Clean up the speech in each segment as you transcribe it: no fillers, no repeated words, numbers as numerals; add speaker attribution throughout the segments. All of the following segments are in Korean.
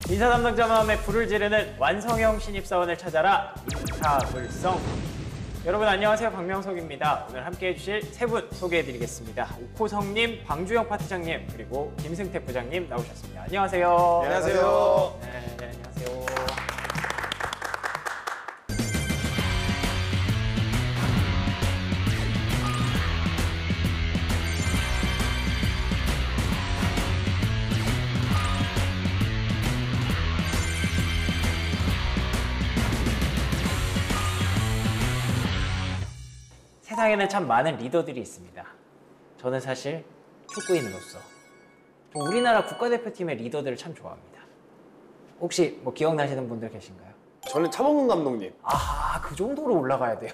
Speaker 1: 인사 담당자 마음에 불을 지르는 완성형 신입사원을 찾아라 인사불성. 여러분 안녕하세요, 박명석입니다. 오늘 함께해 주실 세 분 소개해드리겠습니다. 오코성님, 방주영 파트장님, 그리고 김승태 부장님 나오셨습니다. 안녕하세요.
Speaker 2: 안녕하세요.
Speaker 1: 네, 안녕하세요. 세상에는 참 많은 리더들이 있습니다. 저는 사실 축구인으로서 우리나라 국가대표팀의 리더들을 참 좋아합니다. 혹시 뭐 기억나시는 분들 계신가요?
Speaker 2: 저는 차범근 감독님.
Speaker 1: 아, 그 정도로 올라가야 돼요?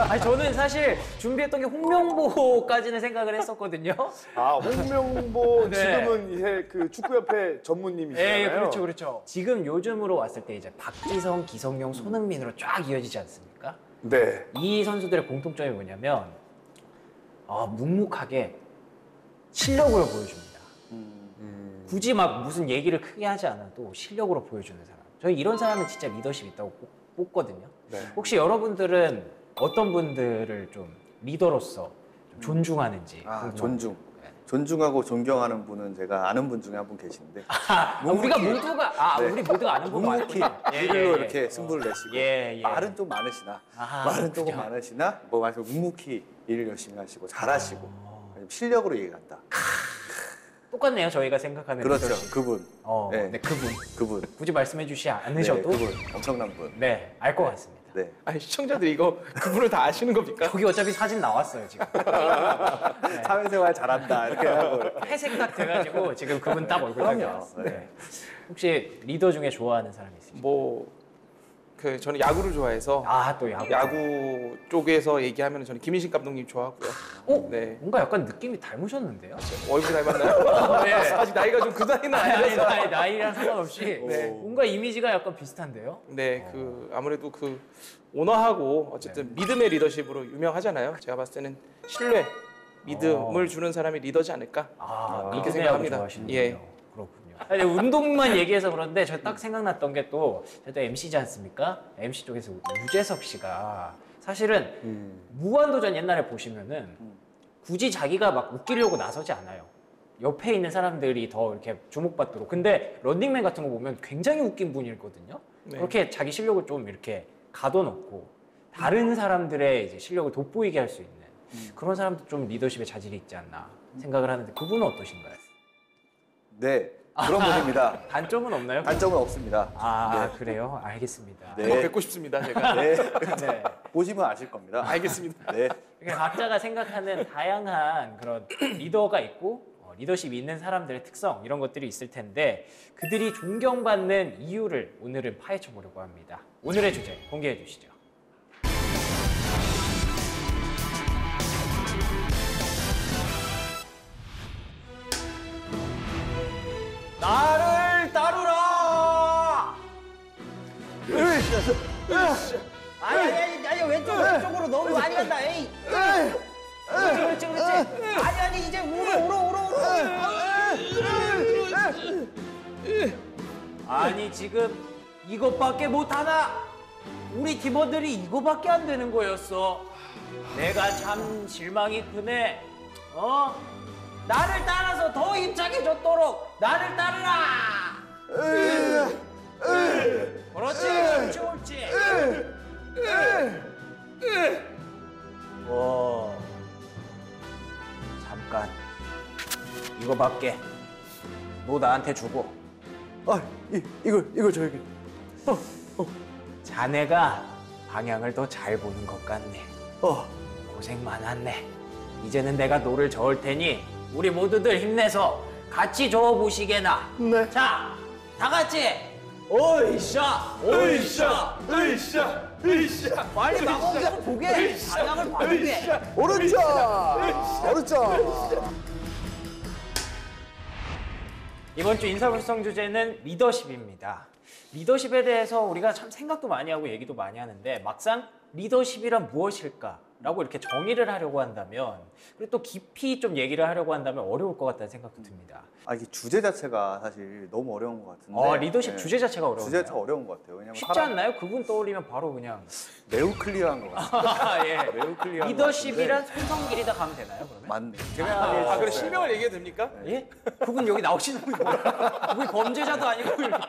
Speaker 1: 아니, 저는 사실 준비했던 게 홍명보까지는 생각을 했었거든요.
Speaker 2: 아, 홍명보.
Speaker 1: 네.
Speaker 2: 지금은 이제 그 축구협회 전무님이시잖아요.
Speaker 1: 네, 그렇죠, 그렇죠. 지금 요즘으로 왔을 때 이제 박지성, 기성용, 손흥민으로 쫙 이어지지 않습니까?
Speaker 2: 네.
Speaker 1: 이 선수들의 공통점이 뭐냐면 묵묵하게 실력으로 보여줍니다. 굳이 막 무슨 얘기를 크게 하지 않아도 실력으로 보여주는 사람. 저희 이런 사람은 진짜 리더십 있다고 뽑거든요.
Speaker 2: 네.
Speaker 1: 혹시 여러분들은 어떤 분들을 좀 리더로서 좀 존중하는지 궁금합니다.
Speaker 3: 존중.
Speaker 1: 네.
Speaker 3: 존중하고 존경하는 분은 제가 아는 분 중에 한 분 계신데
Speaker 1: 우리가 모두가
Speaker 3: 네.
Speaker 1: 우리 모두가 아는 분
Speaker 3: 묵묵히
Speaker 1: 많군요.
Speaker 3: 일로 이렇게 승부를 내시고
Speaker 1: 예.
Speaker 3: 말은 좀 많으시나
Speaker 1: 아하,
Speaker 3: 말은 조금
Speaker 1: 그렇죠.
Speaker 3: 많으시나 뭐 말씀 묵묵히 일을 열심히 하시고 잘하시고 실력으로 얘기한다.
Speaker 1: 똑같네요, 저희가 생각하는
Speaker 3: 그렇죠.
Speaker 1: 리더십.
Speaker 3: 그분.
Speaker 1: 네,
Speaker 3: 네.
Speaker 1: 그분.
Speaker 3: 그분.
Speaker 1: 굳이 말씀해 주시지 않으셔도
Speaker 3: 네, 그분. 엄청난 분.
Speaker 1: 네, 알 것 같습니다.
Speaker 3: 네.
Speaker 4: 아니 시청자들이 이거 그분을 다 아시는 겁니까?
Speaker 1: 여기 어차피 사진 나왔어요, 지금. 네.
Speaker 3: 사회생활 잘한다 이렇게 하고
Speaker 1: 회색 딱 돼가지고 지금 그분 딱 얼굴 딱
Speaker 3: 그럼요.
Speaker 1: 나왔어요.
Speaker 3: 네.
Speaker 1: 네. 혹시 리더 중에 좋아하는 사람이 있으신가요?
Speaker 4: 뭐 저는 야구를 좋아해서
Speaker 1: 또 야구.
Speaker 4: 야구 쪽에서 얘기하면 저는 김인식 감독님 좋아하고요. 네.
Speaker 1: 뭔가 약간 느낌이 닮으셨는데요?
Speaker 4: 얼굴 닮았나요?
Speaker 1: 네.
Speaker 4: 아직 나이가 좀 그 나이는 아니라서.
Speaker 1: 나이랑 상관없이
Speaker 4: 네.
Speaker 1: 뭔가 이미지가 약간 비슷한데요?
Speaker 4: 네, 아무래도 오너하고 어쨌든 믿음의 리더십으로 유명하잖아요. 제가 봤을 때는 신뢰, 믿음을 주는 사람이 리더지 않을까 그렇게 생각합니다.
Speaker 1: 좋아하시는군요.
Speaker 4: 예.
Speaker 1: 그렇군요. 아니, 운동만 얘기해서 그런데 저 딱 생각났던 게 또 저도 MC지 않습니까? MC 쪽에서 유재석 씨가 사실은 무한도전 옛날에 보시면은 굳이 자기가 막 웃기려고 나서지 않아요. 옆에 있는 사람들이 더 이렇게 주목받도록. 근데 런닝맨 같은 거 보면 굉장히 웃긴 분이거든요.
Speaker 4: 네.
Speaker 1: 그렇게 자기 실력을 좀 이렇게 가둬놓고 다른 사람들의 이제 실력을 돋보이게 할 수 있는 그런 사람도 좀 리더십에 자질이 있지 않나 생각을 하는데 그분은 어떠신가요?
Speaker 3: 네. 그런 분입니다.
Speaker 1: 단점은 없나요?
Speaker 3: 단점은 없습니다. 네.
Speaker 1: 그래요? 알겠습니다.
Speaker 3: 네.
Speaker 4: 한번 뵙고 싶습니다, 제가.
Speaker 3: 네.
Speaker 1: 네.
Speaker 3: 보시면 아실 겁니다.
Speaker 4: 알겠습니다.
Speaker 3: 네.
Speaker 1: 그러니까 각자가 생각하는 다양한 그런 리더가 있고 리더십이 있는 사람들의 특성 이런 것들이 있을 텐데 그들이 존경받는 이유를 오늘은 파헤쳐 보려고 합니다. 오늘의 주제 공개해 주시죠. 나를 따르라!
Speaker 5: 아니 왼쪽으로 너무 많이 간다. 에이. 그렇지. 아니 이제 울어.
Speaker 1: 아니 지금 이것밖에 못하나? 우리 팀원들이 이거밖에 안 되는 거였어. 내가 참 실망이 크네. 나를 따라서 더 힘차게줬도록 나를 따르라. 그렇지, 옳지. 잠깐. 이거밖에. 너 나한테 주고.
Speaker 3: 이걸 저에게.
Speaker 1: 자네가 방향을 더 잘 보는 것 같네. 고생 많았네. 이제는 내가 노를 저을 테니 우리 모두들 힘내서 같이 저어보시게나.
Speaker 3: 네.
Speaker 1: 자, 다 같이. 으쌰.
Speaker 5: 빨리 마공격을 보게. 방향을 봐주게.
Speaker 3: 오른쪽.
Speaker 1: 이번 주 인사불성 주제는 리더십입니다. 리더십에 대해서 우리가 참 생각도 많이 하고 얘기도 많이 하는데 막상 리더십이란 무엇일까 라고 이렇게 정의를 하려고 한다면 그리고 또 깊이 좀 얘기를 하려고 한다면 어려울 것 같다는 생각도 듭니다.
Speaker 3: 이게 주제 자체가 사실 너무 어려운 것 같은데.
Speaker 1: 리더십
Speaker 3: 네.
Speaker 1: 주제 자체가 어려워요.
Speaker 3: 주제 자체가 어려운 것 같아요. 왜냐면
Speaker 1: 쉽지 않나요? 그분 떠올리면 바로 그냥
Speaker 3: 매우 클리어한 것 같아요.
Speaker 1: 예.
Speaker 3: 매우 클리어한
Speaker 1: 리더십이란 손성길이다 가면 되나요? 그러면?
Speaker 3: 맞네.
Speaker 4: 아, 그래 실명을 얘기해도 됩니까?
Speaker 1: 예? 그분 여기 나오시는 분이 뭐야? 그분 범죄자도 아니고 이렇게.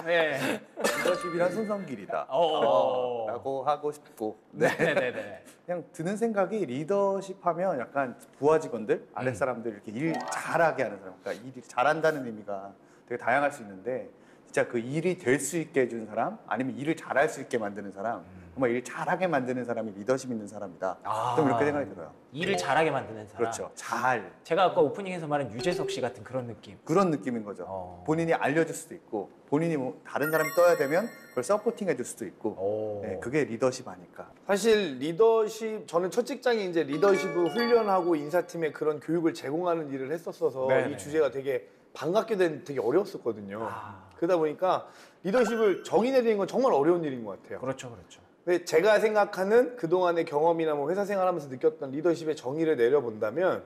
Speaker 1: 예.
Speaker 3: 리더십이란 손성길이다. 라고 하고 싶고.
Speaker 1: 네네네.
Speaker 3: 그냥 드는 생각이 리더십 하면 약간 부하 직원들, 아랫 사람들 이렇게 일 잘하게 하는 사람. 그러니까 일이 잘한다는 의미가 되게 다양할 수 있는데 진짜 그 일이 될 수 있게 해주는 사람, 아니면 일을 잘할 수 있게 만드는 사람, 정말 일 잘하게 만드는 사람이 리더십 있는 사람이다. 좀 이렇게 생각이 들어요.
Speaker 1: 일을 잘하게 만드는 사람.
Speaker 3: 그렇죠. 잘.
Speaker 1: 제가 아까 오프닝에서 말한 유재석 씨 같은 그런 느낌.
Speaker 3: 그런 느낌인 거죠. 본인이 알려줄 수도 있고, 본인이 뭐 다른 사람이 떠야 되면 그걸 서포팅 해줄 수도 있고, 네, 그게 리더십 아닐까.
Speaker 2: 사실 리더십, 저는 첫 직장이 이제 리더십을 훈련하고 인사팀에 그런 교육을 제공하는 일을 했었어서
Speaker 1: 네네.
Speaker 2: 이 주제가 되게 반갑게 된 되게 어려웠었거든요. 그러다 보니까 리더십을 정의 내리는 건 정말 어려운 일인 것 같아요.
Speaker 1: 그렇죠, 그렇죠.
Speaker 2: 근데 제가 생각하는 그동안의 경험이나 뭐 회사 생활하면서 느꼈던 리더십의 정의를 내려본다면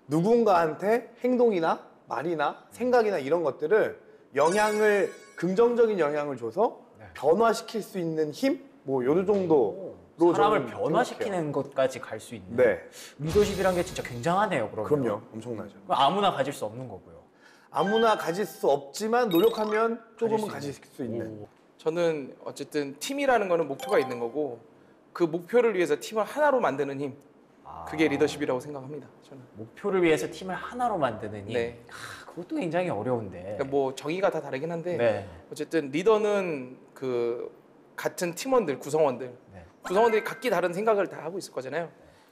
Speaker 2: 누군가한테 행동이나 말이나 생각이나 이런 것들을 긍정적인 영향을 줘서 변화시킬 수 있는 힘? 뭐 요 정도로
Speaker 1: 사람을
Speaker 2: 저는
Speaker 1: 변화시키는
Speaker 2: 생각해요.
Speaker 1: 것까지 갈 수 있는
Speaker 2: 네.
Speaker 1: 리더십이란 게 진짜 굉장하네요.
Speaker 2: 그럼요. 엄청나죠.
Speaker 1: 그럼 아무나 가질 수 없는 거고요.
Speaker 2: 아무나 가질 수 없지만 노력하면 조금은 가질 수 있는.
Speaker 4: 저는 어쨌든 팀이라는 거는 목표가 있는 거고 그 목표를 위해서 팀을 하나로 만드는 힘 그게 리더십이라고 생각합니다. 저는.
Speaker 1: 목표를 위해서 팀을 하나로 만드는 힘.
Speaker 4: 네.
Speaker 1: 그것도 굉장히 어려운데.
Speaker 4: 그러니까 뭐 정의가 다 다르긴 한데
Speaker 1: 네.
Speaker 4: 어쨌든 리더는 그 같은 팀원들, 구성원들이 각기 다른 생각을 다 하고 있을 거잖아요.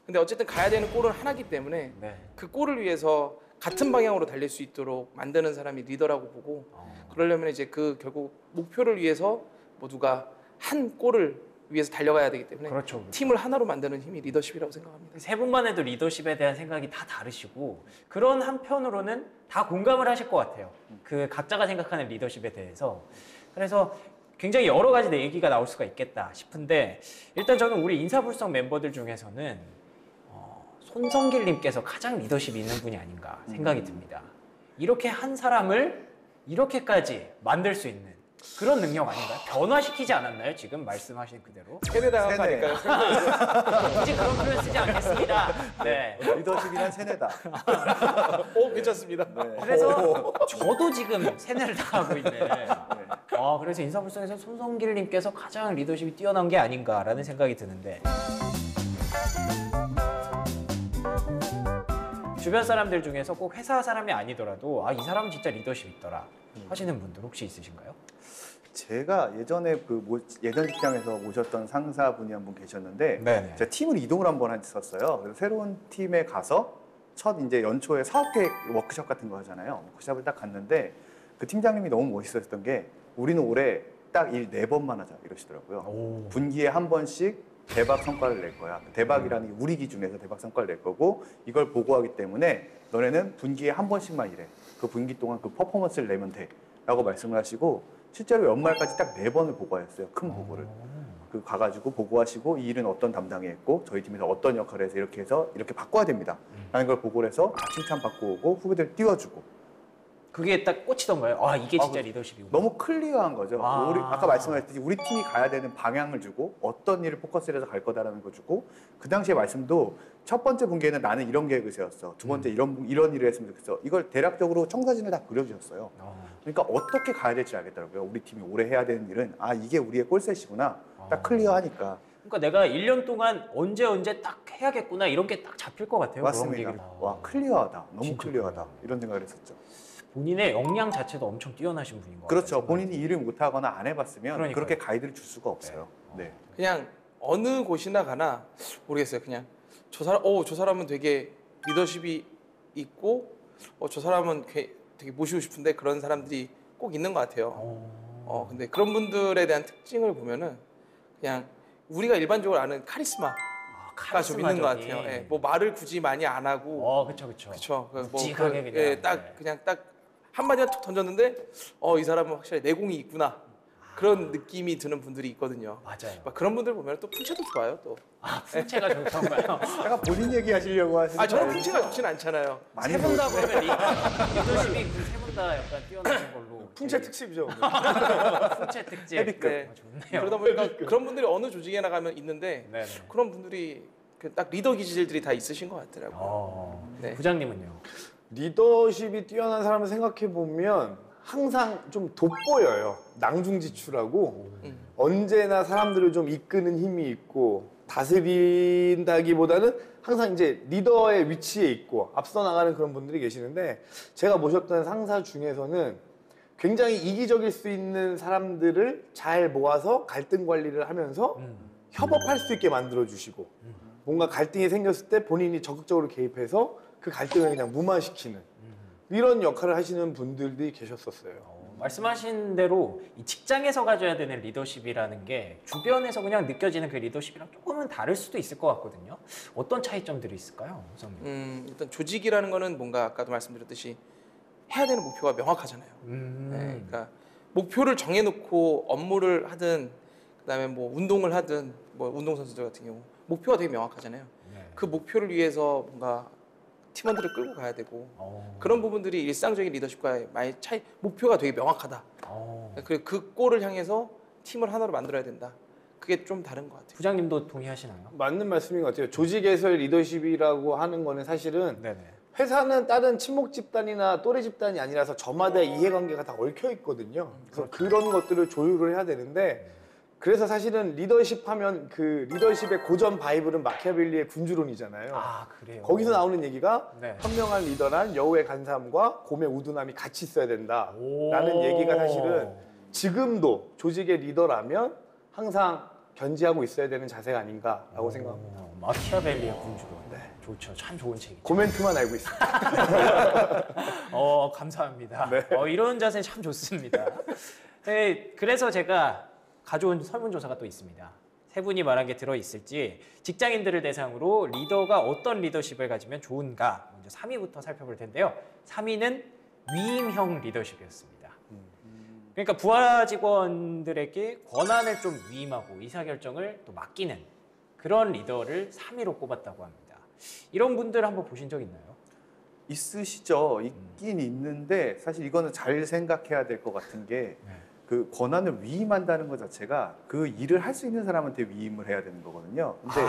Speaker 4: 근데 어쨌든 가야 되는 골은 하나기 때문에 그 골을 위해서 같은 방향으로 달릴 수 있도록 만드는 사람이 리더라고 보고 그러려면 이제 그 결국 목표를 위해서 모두가 한 골을 위해서 달려가야 되기 때문에
Speaker 1: 그렇죠.
Speaker 4: 팀을 하나로 만드는 힘이 리더십이라고 생각합니다.
Speaker 1: 세 분만 해도 리더십에 대한 생각이 다 다르시고 그런 한편으로는 다 공감을 하실 것 같아요. 그 각자가 생각하는 리더십에 대해서. 그래서 굉장히 여러 가지 얘기가 나올 수가 있겠다 싶은데 일단 저는 우리 인사불성 멤버들 중에서는 손성길님께서 가장 리더십이 있는 분이 아닌가 생각이 듭니다. 이렇게 한 사람을 이렇게까지 만들 수 있는 그런 능력 아닌가요? 변화시키지 않았나요? 지금 말씀하신 그대로.
Speaker 4: 세대당한 거 아닐까요?
Speaker 1: 굳이 그런 표현 쓰지 않겠습니다. 네.
Speaker 3: 리더십이란 세뇌다.
Speaker 4: 괜찮습니다.
Speaker 1: 그래서 저도 지금 세뇌를 당하고 있는. 그래서 인사불성에서 손성길님께서 가장 리더십이 뛰어난 게 아닌가라는 생각이 드는데. 주변 사람들 중에서 꼭 회사 사람이 아니더라도 이 사람은 진짜 리더십 있더라 하시는 분들 혹시 있으신가요?
Speaker 3: 제가 예전에 예전 직장에서 모셨던 상사분이 한 분 계셨는데
Speaker 1: 네네.
Speaker 3: 제가 팀을 이동을 한번 했었어요. 그래서 새로운 팀에 가서 첫 이제 연초에 사업계획 워크숍 같은 거 하잖아요. 워크숍을 딱 갔는데 그 팀장님이 너무 멋있었던 게 우리는 올해 딱 일 4번만 하자 이러시더라고요. 분기에 한 번씩 대박 성과를 낼 거야. 대박이라는 게 우리 기준에서 대박 성과를 낼 거고 이걸 보고하기 때문에 너네는 분기에 한 번씩만 일해. 그 분기 동안 그 퍼포먼스를 내면 돼. 라고 말씀을 하시고 실제로 연말까지 딱 4번을 보고하셨어요. 큰 보고를. 그 가가지고 보고하시고 이 일은 어떤 담당이 했고 저희 팀에서 어떤 역할을 해서 이렇게 바꿔야 됩니다. 라는 걸 보고를 해서 칭찬받고 오고 후배들 띄워주고
Speaker 1: 그게 딱 꽂히던가요? 이게 진짜 리더십이구나.
Speaker 3: 너무 클리어한 거죠. 아까 말씀하셨듯이 우리 팀이 가야 되는 방향을 주고 어떤 일을 포커스를 해서 갈 거다라는 거 주고 그 당시에 말씀도 첫 번째 분기에는 나는 이런 계획을 세웠어. 두 번째 이런 일을 했으면 좋겠어. 이걸 대략적으로 청사진을 다 그려주셨어요. 그러니까 어떻게 가야 될지 알겠더라고요. 우리 팀이 올해 해야 되는 일은 이게 우리의 골셋이구나. 딱 클리어하니까.
Speaker 1: 그러니까 내가 1년 동안 언제 딱 해야겠구나 이런 게 딱 잡힐 것 같아요.
Speaker 3: 맞습니다.
Speaker 1: 그런
Speaker 3: 와 클리어하다. 너무
Speaker 1: 진짜
Speaker 3: 클리어하다. 이런 생각을 했었죠.
Speaker 1: 본인의 역량 자체도 엄청 뛰어나신 분인 것 같아요.
Speaker 3: 그렇죠. 본인이 일을 못하거나 안 해봤으면
Speaker 1: 그러니까요.
Speaker 3: 그렇게 가이드를 줄 수가 없어요. 네.
Speaker 4: 그냥 어느 곳이나 가나 모르겠어요. 그냥 저 사람은 되게 리더십이 있고 저 사람은 되게 모시고 싶은데 그런 사람들이 꼭 있는 것 같아요. 근데 그런 분들에 대한 특징을 보면은 그냥 우리가 일반적으로 아는 카리스마가 좀 있는 것 같아요. 예, 뭐 말을 굳이 많이 안 하고. 그렇죠.
Speaker 1: 묵직하게 그냥.
Speaker 4: 그냥 딱 한마디만 툭 던졌는데 이 사람은 확실히 내공이 있구나. 그런 느낌이 드는 분들이 있거든요.
Speaker 1: 맞아요.
Speaker 4: 막 그런 분들 보면 또 풍채도 좋아요 또.
Speaker 1: 아, 풍채가 좋던가요?
Speaker 3: 약간 본인 얘기하시려고 하시는
Speaker 4: 저는
Speaker 3: 거
Speaker 4: 풍채가 좋진 않잖아요.
Speaker 3: 많이
Speaker 1: 세 분 다
Speaker 3: 보여주세요.
Speaker 1: 그러면 리더십이 세 분 다 약간 뛰어나신 걸로.
Speaker 2: 풍채 특집이죠. 오늘.
Speaker 1: 풍채 특집.
Speaker 4: 헤비급.
Speaker 1: 아, 좋네요.
Speaker 4: 그러다 보니까 그런 분들이 어느 조직에 나가면 있는데
Speaker 1: 네네.
Speaker 4: 그런 분들이 그 딱 리더 기질들이 다 있으신 것 같더라고요. 네.
Speaker 1: 부장님은요?
Speaker 2: 리더십이 뛰어난 사람을 생각해 보면 항상 좀 돋보여요. 낭중지추라고 언제나 사람들을 좀 이끄는 힘이 있고 다스린다기보다는 항상 이제 리더의 위치에 있고 앞서 나가는 그런 분들이 계시는데 제가 모셨던 상사 중에서는 굉장히 이기적일 수 있는 사람들을 잘 모아서 갈등 관리를 하면서 협업할 수 있게 만들어 주시고 뭔가 갈등이 생겼을 때 본인이 적극적으로 개입해서 그 갈등을 그냥 무마시키는 이런 역할을 하시는 분들이 계셨었어요.
Speaker 1: 말씀하신 대로 이 직장에서 가져야 되는 리더십이라는 게 주변에서 그냥 느껴지는 그 리더십이랑 조금은 다를 수도 있을 것 같거든요. 어떤 차이점들이 있을까요, 선생님?
Speaker 4: 일단 조직이라는 거는 뭔가 아까도 말씀드렸듯이 해야 되는 목표가 명확하잖아요. 네, 그러니까 목표를 정해놓고 업무를 하든 그다음에 뭐 운동을 하든 뭐 운동선수들 같은 경우 목표가 되게 명확하잖아요.
Speaker 1: 네.
Speaker 4: 그 목표를 위해서 뭔가 팀원들을 끌고 가야 되고 그런 부분들이 일상적인 리더십과의 많이 차이. 목표가 되게 명확하다. 그리고 그 골을 향해서 팀을 하나로 만들어야 된다. 그게 좀 다른 것 같아요.
Speaker 1: 부장님도 동의하시나요?
Speaker 2: 맞는 말씀인 것 같아요. 조직에서의 리더십이라고 하는 거는 사실은
Speaker 1: 네네.
Speaker 2: 회사는 다른 친목 집단이나 또래 집단이 아니라서 저마다의 이해관계가 다 얽혀 있거든요. 그래서 그런 것들을 조율을 해야 되는데 그래서 사실은 리더십 하면 그 리더십의 고전 바이블은 마키아벨리의 군주론이잖아요.
Speaker 1: 아, 그래요?
Speaker 2: 거기서 나오는 얘기가
Speaker 1: 네.
Speaker 2: 현명한 리더란 여우의 간사함과 곰의 우둔함이 같이 있어야 된다라는 얘기가 사실은 지금도 조직의 리더라면 항상 견지하고 있어야 되는 자세가 아닌가라고 생각합니다.
Speaker 1: 마키아벨리의 군주론. 네. 좋죠. 참 좋은 책이죠.
Speaker 2: 코멘트만 알고 있습니다.
Speaker 1: 감사합니다. 이런 자세 참 좋습니다. 네, 그래서 제가 가져온 설문조사가 또 있습니다. 세 분이 말한 게 들어있을지 직장인들을 대상으로 리더가 어떤 리더십을 가지면 좋은가 먼저 3위부터 살펴볼 텐데요. 3위는 위임형 리더십이었습니다. 그러니까 부하 직원들에게 권한을 좀 위임하고 의사결정을 또 맡기는 그런 리더를 3위로 꼽았다고 합니다. 이런 분들 한번 보신 적 있나요?
Speaker 3: 있으시죠. 있긴 있는데 사실 이거는 잘 생각해야 될 것 같은 게 그 권한을 위임한다는 것 자체가 그 일을 할 수 있는 사람한테 위임을 해야 되는 거거든요. 근데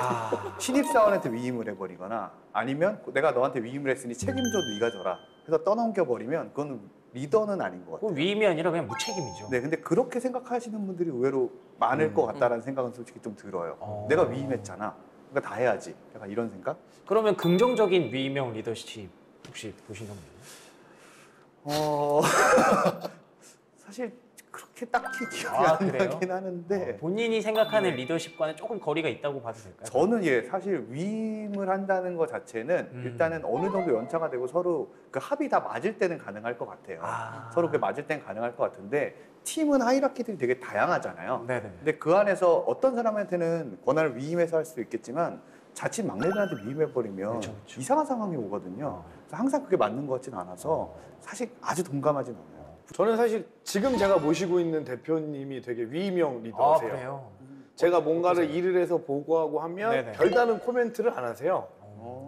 Speaker 3: 신입사원한테 위임을 해버리거나 아니면 내가 너한테 위임을 했으니 책임져도 네가 져라 해서 떠넘겨버리면 그건 리더는 아닌 것 같아요.
Speaker 1: 그 위임이 아니라 그냥 무책임이죠.
Speaker 3: 네, 근데 그렇게 생각하시는 분들이 의외로 많을 것 같다라는 생각은 솔직히 좀 들어요. 내가 위임했잖아. 그러니까 다 해야지. 약간 이런 생각?
Speaker 1: 그러면 긍정적인 위임형 리더십 혹시 보신 적 있나요?
Speaker 3: 사실 그렇게 딱히 기억이
Speaker 1: 아,
Speaker 3: 안
Speaker 1: 그래요?
Speaker 3: 나긴 하는데
Speaker 1: 본인이 생각하는 리더십과는 조금 거리가 있다고 봐도 될까요?
Speaker 3: 저는 사실 위임을 한다는 것 자체는 일단은 어느 정도 연차가 되고 서로 그 합이 다 맞을 때는 가능할 것 같아요. 서로 그 맞을 때는 가능할 것 같은데 팀은 하이라키들이 되게 다양하잖아요.
Speaker 1: 네네.
Speaker 3: 근데 그 안에서 어떤 사람한테는 권한을 위임해서 할 수도 있겠지만 자칫 막내들한테 위임해버리면
Speaker 1: 그렇죠.
Speaker 3: 이상한 상황이 오거든요. 그래서 항상 그게 맞는 것 같지는 않아서 사실 아주 동감하진 않아요.
Speaker 2: 저는 사실 지금 제가 모시고 있는 대표님이 되게 위임형 리더세요.
Speaker 1: 그래요?
Speaker 2: 제가 뭔가를 일을 해서 보고하고 하면
Speaker 1: 네네.
Speaker 2: 별다른 코멘트를 안 하세요.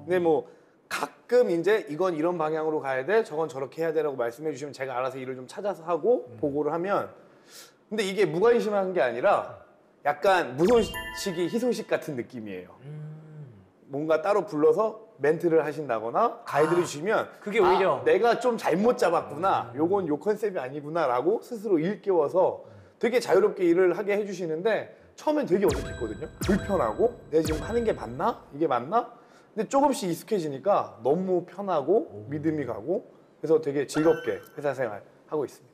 Speaker 2: 근데 뭐 가끔 이제 이건 이런 방향으로 가야 돼, 저건 저렇게 해야 되라고 말씀해 주시면 제가 알아서 일을 좀 찾아서 하고 보고를 하면 근데 이게 무관심한 게 아니라 약간 무소식이 희소식 같은 느낌이에요. 뭔가 따로 불러서 멘트를 하신다거나 가이드를 주시면
Speaker 1: 그게 오히려
Speaker 2: 내가 좀 잘못 잡았구나, 요건 요 컨셉이 아니구나 라고 스스로 일깨워서 되게 자유롭게 일을 하게 해주시는데 처음엔 되게 어색했거든요. 불편하고 내가 지금 하는 게 맞나? 이게 맞나? 근데 조금씩 익숙해지니까 너무 편하고 믿음이 가고 그래서 되게 즐겁게 회사 생활 하고 있습니다.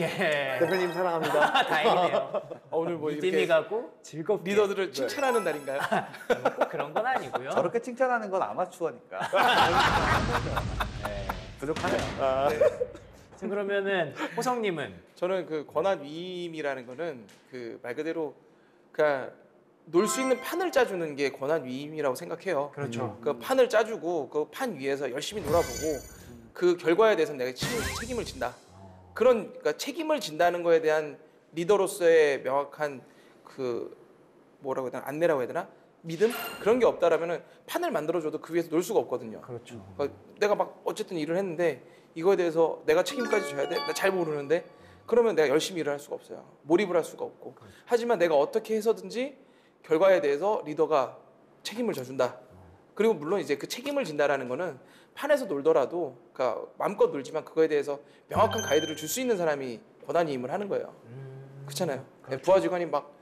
Speaker 1: 예.
Speaker 2: 대표님 사랑합니다.
Speaker 1: 다행이네요.
Speaker 4: 오늘 뭐
Speaker 1: 믿음이
Speaker 4: 이렇게
Speaker 1: 가고 즐겁게.
Speaker 4: 리더들을 칭찬하는 날인가요?
Speaker 1: 꼭 그런 건 아니고요.
Speaker 3: 저렇게 칭찬하는 건 아마추어니까.
Speaker 1: 네.
Speaker 3: 부족하네요.
Speaker 1: 지금 그러면은 호성님은
Speaker 4: 저는 그 권한 위임이라는 거는 그 말 그대로 그러니까 놀 수 있는 판을 짜주는 게 권한 위임이라고 생각해요.
Speaker 1: 그렇죠.
Speaker 4: 그 판을 짜주고 그 판 위에서 열심히 놀아보고 그 결과에 대해서 내가 책임을 진다. 그러니까 책임을 진다는 거에 대한 리더로서의 명확한 그 뭐라고 해야 되나 안내라고 해야 되나 믿음 그런 게 없다라면은 판을 만들어줘도 그 위에서 놀 수가 없거든요.
Speaker 1: 그렇죠.
Speaker 4: 그러니까 내가 막 어쨌든 일을 했는데 이거에 대해서 내가 책임까지 져야 돼? 나 잘 모르는데 그러면 내가 열심히 일을 할 수가 없어요. 몰입을 할 수가 없고. 하지만 내가 어떻게 해서든지 결과에 대해서 리더가 책임을 져준다. 그리고 물론 이제 그 책임을 진다라는 거는 판에서 놀더라도 그러니까 마음껏 놀지만 그거에 대해서 명확한 가이드를 줄 수 있는 사람이 권한이임을 하는 거예요. 그렇잖아요. 부하 직원이 막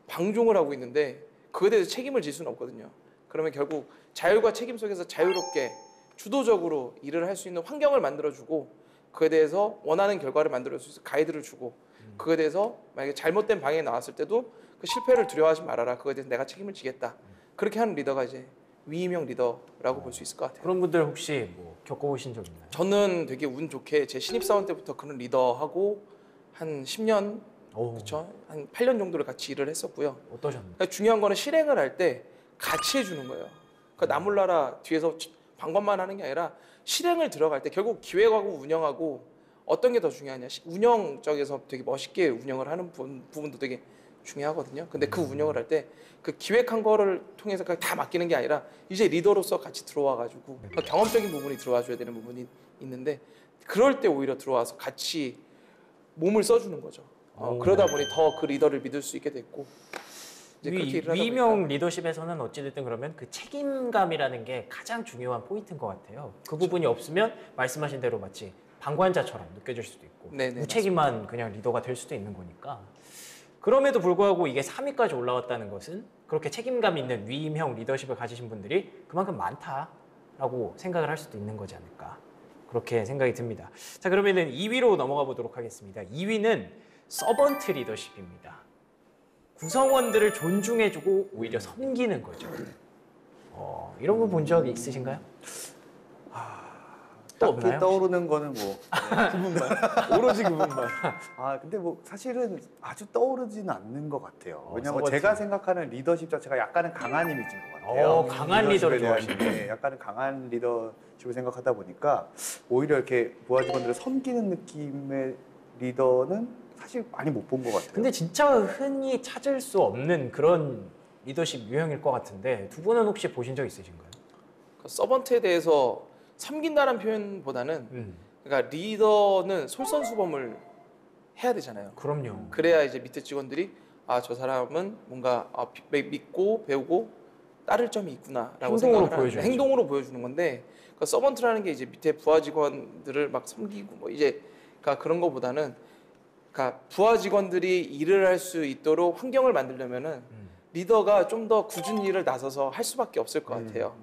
Speaker 4: 방종을 하고 있는데 그거에 대해서 책임을 질 수는 없거든요. 그러면 결국 자율과 책임 속에서 자유롭게 주도적으로 일을 할 수 있는 환경을 만들어주고 그에 대해서 원하는 결과를 만들어줄 수 있어 가이드를 주고 그거에 대해서 만약에 잘못된 방향에 나왔을 때도 그 실패를 두려워하지 말아라. 그거에 대해서 내가 책임을 지겠다. 그렇게 하는 리더가 이제 위임형 리더라고 볼 수 있을 것 같아요.
Speaker 1: 그런 분들 혹시 뭐 겪어보신 적 있나요?
Speaker 4: 저는 되게 운 좋게 제 신입사원 때부터 그런 리더하고 한 10년
Speaker 1: 오,
Speaker 4: 그렇죠. 한 8년 정도를 같이 일을 했었고요.
Speaker 1: 어떠셨나요?
Speaker 4: 그러니까 중요한 거는 실행을 할 때 같이 해주는 거예요. 그러니까 나 몰라라 뒤에서 방관만 하는 게 아니라 실행을 들어갈 때 결국 기획하고 운영하고 어떤 게 더 중요하냐. 운영 쪽에서 되게 멋있게 운영을 하는 부분도 되게 중요하거든요. 근데 그 운영을 할 때 그 기획한 거를 통해서 그냥 다 맡기는 게 아니라 이제 리더로서 같이 들어와가지고 그러니까 경험적인 부분이 들어와줘야 되는 부분이 있는데 그럴 때 오히려 들어와서 같이 몸을 써주는 거죠. 그러다 보니 더 그 리더를 믿을 수 있게 됐고 이제 그렇게 일을 하다
Speaker 1: 위명
Speaker 4: 보니까
Speaker 1: 리더십에서는 어찌됐든 그러면 그 책임감이라는 게 가장 중요한 포인트인 것 같아요. 그 부분이 없으면 말씀하신 대로 마치 방관자처럼 느껴질 수도 있고
Speaker 4: 네네,
Speaker 1: 무책임한 그냥 리더가 될 수도 있는 거니까. 그럼에도 불구하고 이게 3위까지 올라왔다는 것은 그렇게 책임감 있는 위임형 리더십을 가지신 분들이 그만큼 많다라고 생각을 할 수도 있는 거지 않을까 그렇게 생각이 듭니다. 자, 그러면은 2위로 넘어가 보도록 하겠습니다. 2위는 서번트 리더십입니다. 구성원들을 존중해주고 오히려 섬기는 거죠. 이런 거 본 적 있으신가요? 또
Speaker 3: 딱히
Speaker 1: 없나요?
Speaker 3: 떠오르는 거는 뭐
Speaker 2: 오로지 그분만.
Speaker 3: 근데 뭐 사실은 아주 떠오르지는 않는 것 같아요. 왜냐하면
Speaker 1: 서버트.
Speaker 3: 제가 생각하는 리더십 자체가 약간은 강한 이미지인 것 같아요.
Speaker 1: 강한
Speaker 3: 리더십에
Speaker 1: 리더를
Speaker 3: 대한,
Speaker 1: 좋아하시네.
Speaker 3: 약간은 강한 리더십을 생각하다 보니까 오히려 이렇게 부하 직원들을 섬기는 느낌의 리더는 사실 많이 못 본 것 같아요.
Speaker 1: 근데 진짜 흔히 찾을 수 없는 그런 리더십 유형일 것 같은데 두 분은 혹시 보신 적 있으신가요?
Speaker 4: 그 서번트에 대해서 섬긴다는 표현보다는 그러니까 리더는 솔선수범을 해야 되잖아요.
Speaker 1: 그럼요.
Speaker 4: 그래야 이제 밑에 직원들이 저 사람은 뭔가 믿고 배우고 따를 점이 있구나라고
Speaker 1: 행동으로
Speaker 4: 생각을 하는
Speaker 1: 보여줘야죠.
Speaker 4: 행동으로 보여주는 건데 그 서번트라는 게 이제 밑에 부하 직원들을 막 섬기고 뭐 이제 그러니까 그런 거보다는 그러니까 부하 직원들이 일을 할 수 있도록 환경을 만들려면은 리더가 좀 더 굳은 일을 나서서 할 수밖에 없을 것 같아요.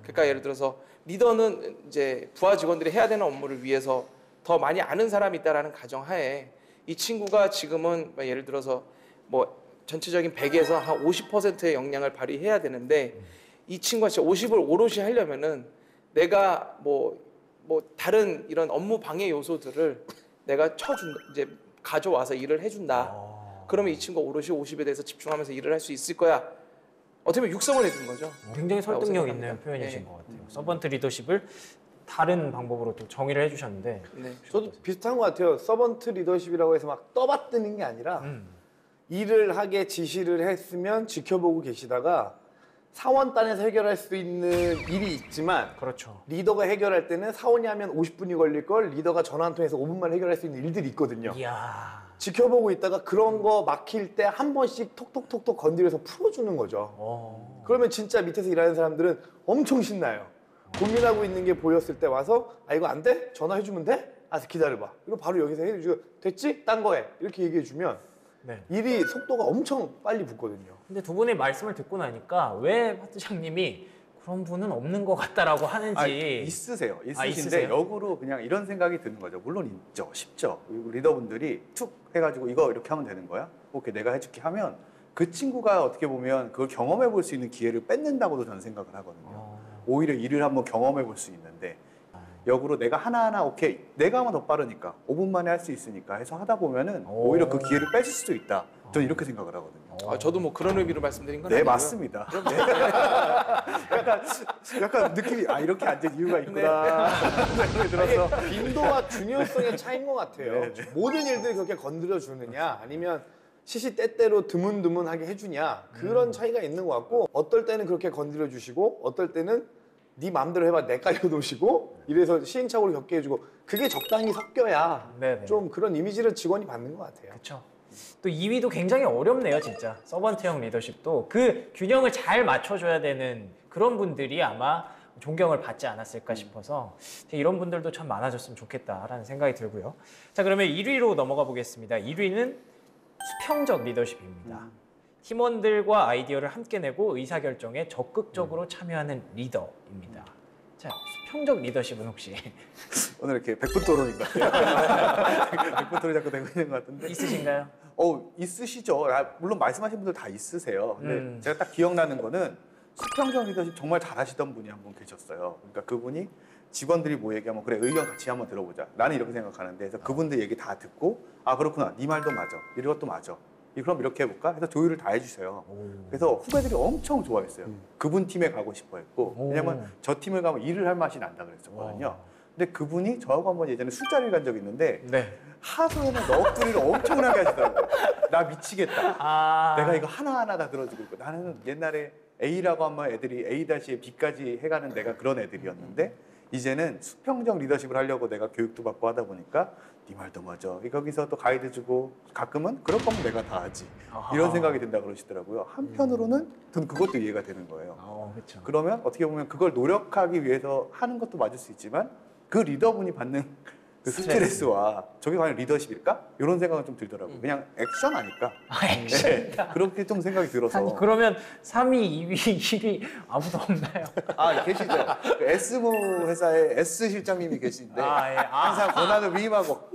Speaker 4: 그러니까 예를 들어서 리더는 이제 부하 직원들이 해야 되는 업무를 위해서 더 많이 아는 사람이 있다라는 가정하에 이 친구가 지금은 예를 들어서 뭐 전체적인 100에서 한 50%의 역량을 발휘해야 되는데 이 친구가 진짜 50을 오롯이 하려면은 내가 뭐 다른 이런 업무 방해 요소들을 내가 이제 가져와서 일을 해준다. 그러면 이 친구가 오롯이 50에 대해서 집중하면서 일을 할 수 있을 거야. 어떻게 보면 육성을 해주는 거죠.
Speaker 1: 굉장히 설득력
Speaker 4: 생각합니다.
Speaker 1: 있는 표현이신
Speaker 4: 네.
Speaker 1: 것 같아요. 서번트 리더십을 다른 방법으로 또 정의를 해주셨는데
Speaker 4: 네.
Speaker 2: 저도 비슷한 것 같아요. 서번트 리더십이라고 해서 막 떠받드는 게 아니라 일을 하게 지시를 했으면 지켜보고 계시다가 사원단에서 해결할 수 있는 일이 있지만
Speaker 1: 그렇죠.
Speaker 2: 리더가 해결할 때는 사원이 하면 50분이 걸릴 걸 리더가 전화 한 통해서 5분만 해결할 수 있는 일들이 있거든요.
Speaker 1: 이야.
Speaker 2: 지켜보고 있다가 그런 거 막힐 때 한 번씩 톡톡톡톡 건드려서 풀어주는 거죠. 그러면 진짜 밑에서 일하는 사람들은 엄청 신나요. 고민하고 있는 게 보였을 때 와서 이거 안 돼? 전화해주면 돼? 기다려봐. 이거 바로 여기서 해주고 됐지? 딴 거 해. 이렇게 얘기해주면
Speaker 1: 네.
Speaker 2: 일이 속도가 엄청 빨리 붙거든요.
Speaker 1: 근데 두 분의 말씀을 듣고 나니까 왜 파트장님이 그런 분은 없는 것 같다라고 하는지
Speaker 3: 있으세요. 있으신데
Speaker 1: 있으세요?
Speaker 3: 역으로 그냥 이런 생각이 드는 거죠. 물론 있죠. 쉽죠. 리더분들이 툭 해가지고 이거 이렇게 하면 되는 거야? 오케이, 내가 해줄게 하면 그 친구가 어떻게 보면 그걸 경험해 볼 수 있는 기회를 뺏는다고도 저는 생각을 하거든요. 오히려 일을 한번 경험해 볼 수 있는데 역으로 내가 하나하나 오케이 내가 하면 더 빠르니까 5분 만에 할 수 있으니까 해서 하다 보면은 오히려 그 기회를 뺏을 수도 있다. 저는 이렇게 생각을 하거든요.
Speaker 4: 저도 뭐 그런 의미로 말씀드린 건
Speaker 3: 네,
Speaker 4: 아니고요.
Speaker 3: 맞습니다. 약간 느낌이 이렇게 앉은 이유가 있구나. 생각이 들어서
Speaker 2: 빈도와 중요성의 차이인 것 같아요.
Speaker 3: 네, 네.
Speaker 2: 모든 일들을 그렇게 건드려 주느냐 아니면 시시때때로 드문드문하게 해주냐 그런 차이가 있는 것 같고 어떨 때는 그렇게 건드려 주시고 어떨 때는 네 마음대로 해봐 내 깔려 놓으시고 이래서 시행착오를 겪게 해주고 그게 적당히 섞여야
Speaker 1: 네네.
Speaker 2: 좀 그런 이미지를 직원이 받는 것 같아요.
Speaker 1: 그렇죠. 또 2위도 굉장히 어렵네요, 진짜. 서번트형 리더십도 그 균형을 잘 맞춰줘야 되는 그런 분들이 아마 존경을 받지 않았을까 싶어서 이런 분들도 참 많아졌으면 좋겠다라는 생각이 들고요. 자, 그러면 1위로 넘어가 보겠습니다. 1위는 수평적 리더십입니다. 팀원들과 아이디어를 함께 내고 의사결정에 적극적으로 참여하는 리더입니다. 자, 수평적 리더십은 혹시
Speaker 3: 오늘 이렇게 100분 토론인가요? 100분 토론이 자꾸 되고 있는 것 같은데.
Speaker 1: 있으신가요?
Speaker 3: 있으시죠. 물론 말씀하신 분들 다 있으세요. 근데 제가 딱 기억나는 거는 수평적 리더십 정말 잘하시던 분이 한 분 계셨어요. 그러니까 그분이 직원들이 뭐 얘기하면 그래 의견 같이 한번 들어보자. 나는 이렇게 생각하는데 그래서 그분들 얘기 다 듣고 아 그렇구나. 네 말도 맞아. 이것도 맞아. 그럼 이렇게 해볼까? 해서 조율을 다 해주세요. 그래서 후배들이 엄청 좋아했어요. 그분 팀에 가고 싶어 했고 왜냐면 저 팀을 가면 일을 할 맛이 난다 그랬었거든요. 근데 그분이 저하고 한번 예전에 술자리를 간 적이 있는데
Speaker 1: 네.
Speaker 3: 하소연을 넋두리를 엄청나게 하시더라고요. 나 미치겠다. 내가 이거 하나하나 다 들어주고 있고 나는 옛날에 A라고 하면 애들이 A-에 B까지 해가는 내가 그런 애들이었는데 이제는 수평적 리더십을 하려고 내가 교육도 받고 하다 보니까 네 말도 맞아. 거기서 또 가이드 주고 가끔은 그럴 거면 내가 다 하지. 이런 생각이 든다 그러시더라고요. 한편으로는 저는 그것도 이해가 되는 거예요.
Speaker 1: 그렇죠.
Speaker 3: 그러면 어떻게 보면 그걸 노력하기 위해서 하는 것도 맞을 수 있지만 그 리더분이 받는 그 스트레스와 저게 과연 리더십일까? 이런 생각은 좀 들더라고요. 그냥 액션 아닐까?
Speaker 1: 액션.
Speaker 3: 네, 그렇게 좀 생각이 들어서.
Speaker 1: 아니, 그러면 3위, 2위, 1위 아무도 없나요?
Speaker 3: 계시죠. 그 S모 회사에 S 실장님이 계신데
Speaker 1: 예.
Speaker 3: 항상 권한을 위임하고.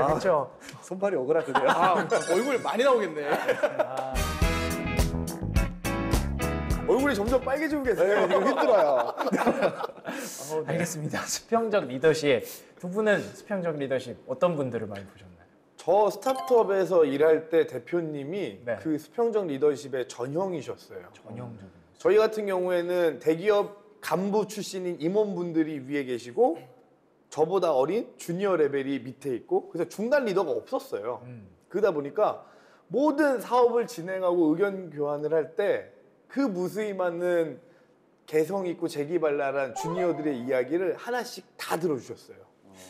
Speaker 1: 그렇죠.
Speaker 3: 손발이 오그라드네요.
Speaker 4: 얼굴 많이 나오겠네.
Speaker 2: 얼굴이 점점 빨개지고 계세요. 지금 힘들어요.
Speaker 1: 알겠습니다. 수평적 리더십. 두 분은 수평적 리더십 어떤 분들을 많이 보셨나요?
Speaker 2: 저 스타트업에서 일할 때 대표님이
Speaker 1: 네.
Speaker 2: 그 수평적 리더십의 전형이셨어요.
Speaker 1: 전형적인.
Speaker 2: 저희 같은 경우에는 대기업 간부 출신인 임원분들이 위에 계시고 저보다 어린 주니어 레벨이 밑에 있고 그래서 중간 리더가 없었어요. 그러다 보니까 모든 사업을 진행하고 의견 교환을 할 때 그 무수히 많은 개성 있고 재기발랄한 주니어들의 이야기를 하나씩 다 들어주셨어요.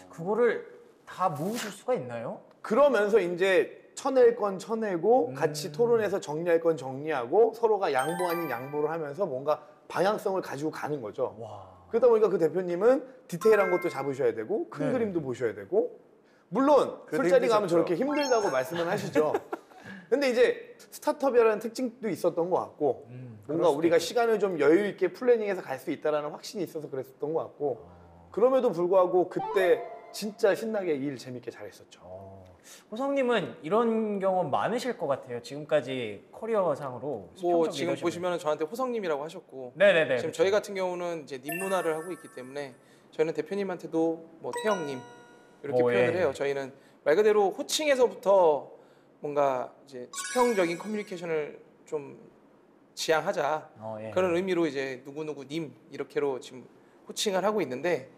Speaker 1: 그거를 다 모으실 수가 있나요?
Speaker 2: 그러면서 이제 쳐낼 건 쳐내고 같이 토론해서 정리할 건 정리하고 서로가 양보 아닌 양보를 하면서 뭔가 방향성을 가지고 가는 거죠. 그러다 보니까 그 대표님은 디테일한 것도 잡으셔야 되고 큰
Speaker 1: 네.
Speaker 2: 그림도 보셔야 되고 물론 술자리 가면 저렇게 힘들다고 말씀은 하시죠. 근데 이제 스타트업이라는 특징도 있었던 것 같고 뭔가 우리가 시간을 좀 여유 있게 플래닝해서 갈 수 있다는 확신이 있어서 그랬었던 것 같고 그럼에도 불구하고 그때 진짜 신나게 일 재밌게 잘했었죠.
Speaker 1: 호성님은 이런 경험 많으실 것 같아요. 지금까지 커리어상으로
Speaker 4: 뭐
Speaker 1: 수평적
Speaker 4: 지금
Speaker 1: 리더십을.
Speaker 4: 보시면 저한테 호성님이라고 하셨고
Speaker 1: 네네네.
Speaker 4: 지금 저희 같은 경우는 이제 님 문화를 하고 있기 때문에 저희는 대표님한테도 뭐 태영님 이렇게 표현을 해요. 저희는 말 그대로 호칭에서부터 뭔가 이제 수평적인 커뮤니케이션을 좀 지향하자 그런 의미로 이제 누구누구 님 이렇게로 지금 호칭을 하고 있는데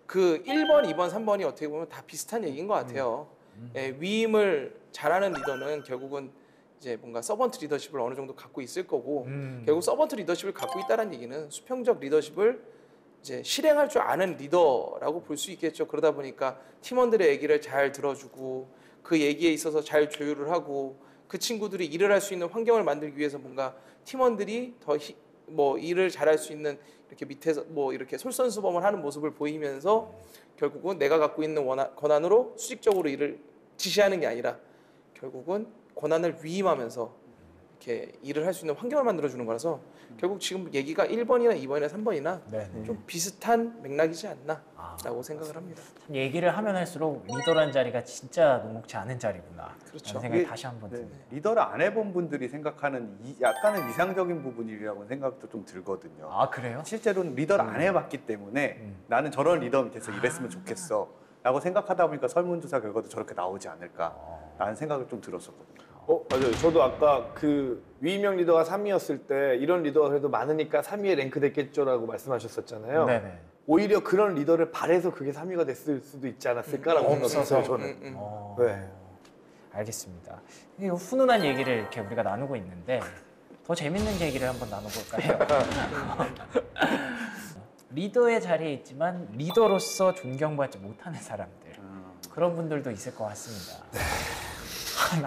Speaker 4: 그 1번, 2번, 3번이 어떻게 보면 다 비슷한 얘기인 것 같아요. 위임을 잘하는 리더는 결국은 이제 뭔가 서번트 리더십을 어느 정도 갖고 있을 거고 결국 서번트 리더십을 갖고 있다는 얘기는 수평적 리더십을 이제 실행할 줄 아는 리더라고 볼 수 있겠죠. 그러다 보니까 팀원들의 얘기를 잘 들어주고 그 얘기에 있어서 잘 조율을 하고 그 친구들이 일을 할 수 있는 환경을 만들기 위해서 뭔가 팀원들이 더 뭐 일을 잘할 수 있는 이렇게 밑에서 뭐 이렇게 솔선수범을 하는 모습을 보이면서 결국은 내가 갖고 있는 권한으로 수직적으로 일을 지시하는 게 아니라 결국은 권한을 위임하면서 이렇게 일을 할 수 있는 환경을 만들어주는 거라서 결국 지금 얘기가 1번이나 2번이나 3번이나 좀 비슷한 맥락이지 않나라고 생각을 합니다.
Speaker 1: 참 얘기를 하면 할수록 리더란 자리가 진짜 녹록지 않은 자리구나.
Speaker 4: 그렇죠.
Speaker 1: 라는 생각이 다시 한번 드네요.
Speaker 3: 리더를 안 해본 분들이 생각하는 약간은 이상적인 부분이라고 생각도 좀 들거든요.
Speaker 1: 그래요?
Speaker 3: 실제로는 리더를 안 해봤기 때문에 나는 저런 리더 밑에서 일했으면 좋겠어 라고 생각하다 보니까 설문조사 결과도 저렇게 나오지 않을까 라는 생각을 좀 들었었거든요.
Speaker 2: 맞아요. 저도 아까 그 위임형 리더가 3위였을 때 이런 리더가 그래도 많으니까 3위에 랭크 됐겠죠라고 말씀하셨었잖아요.
Speaker 1: 네네.
Speaker 2: 오히려 그런 리더를 바래서 그게 3위가 됐을 수도 있지 않았을까라고 생각했어요, 저는. 네.
Speaker 1: 알겠습니다. 이 훈훈한 얘기를 이렇게 우리가 나누고 있는데 더 재밌는 얘기를 한번 나눠볼까요? 리더의 자리에 있지만 리더로서 존경받지 못하는 사람들 그런 분들도 있을 것 같습니다.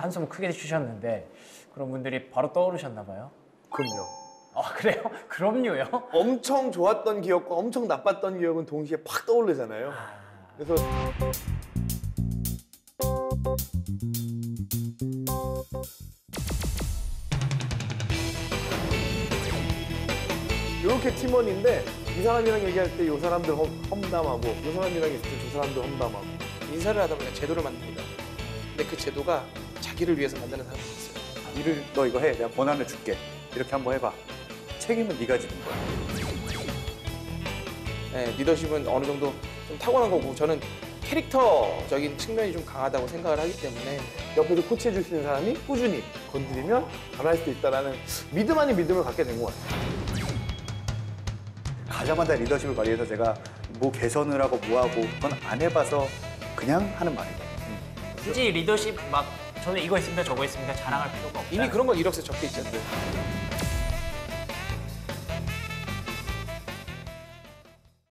Speaker 1: 한숨 크게 쉬셨는데 그런 분들이 바로 떠오르셨나 봐요.
Speaker 2: 그럼요.
Speaker 1: 아 그래요? 그럼요요?
Speaker 2: 엄청 좋았던 기억과 엄청 나빴던 기억은 동시에 팍 떠오르잖아요. 그래서 이렇게 팀원인데 이 사람이랑 얘기할 때 이 사람들 험담하고 이 사람이랑 있을 때 저 사람들 험담하고
Speaker 4: 인사를 하다 보면 제도를 만듭니다. 근데 그 제도가 자기를 위해서 만드는 사람이 있어요.
Speaker 3: 일을 너 이거 해. 내가 권한을 줄게. 이렇게 한번 해봐. 책임은 네가 지는 거야.
Speaker 4: 네, 리더십은 어느 정도 좀 타고난 거고 저는 캐릭터적인 측면이 좀 강하다고 생각을 하기 때문에
Speaker 2: 옆에서 코치해 줄 수 있는 사람이 꾸준히 건드리면 변할 수 있다는 믿음 아닌 믿음을 갖게 된 것 같아요.
Speaker 3: 가자마자 리더십을 발휘해서 제가 뭐 개선을 하고 뭐 하고 그건 안 해봐서 그냥 하는 말이에요.
Speaker 1: 굳이 리더십 막 저는 이거 있습니다 저거 있습니다 자랑할 필요가 없다.
Speaker 4: 이미 그런 건 이력서에 적혀 있잖아요.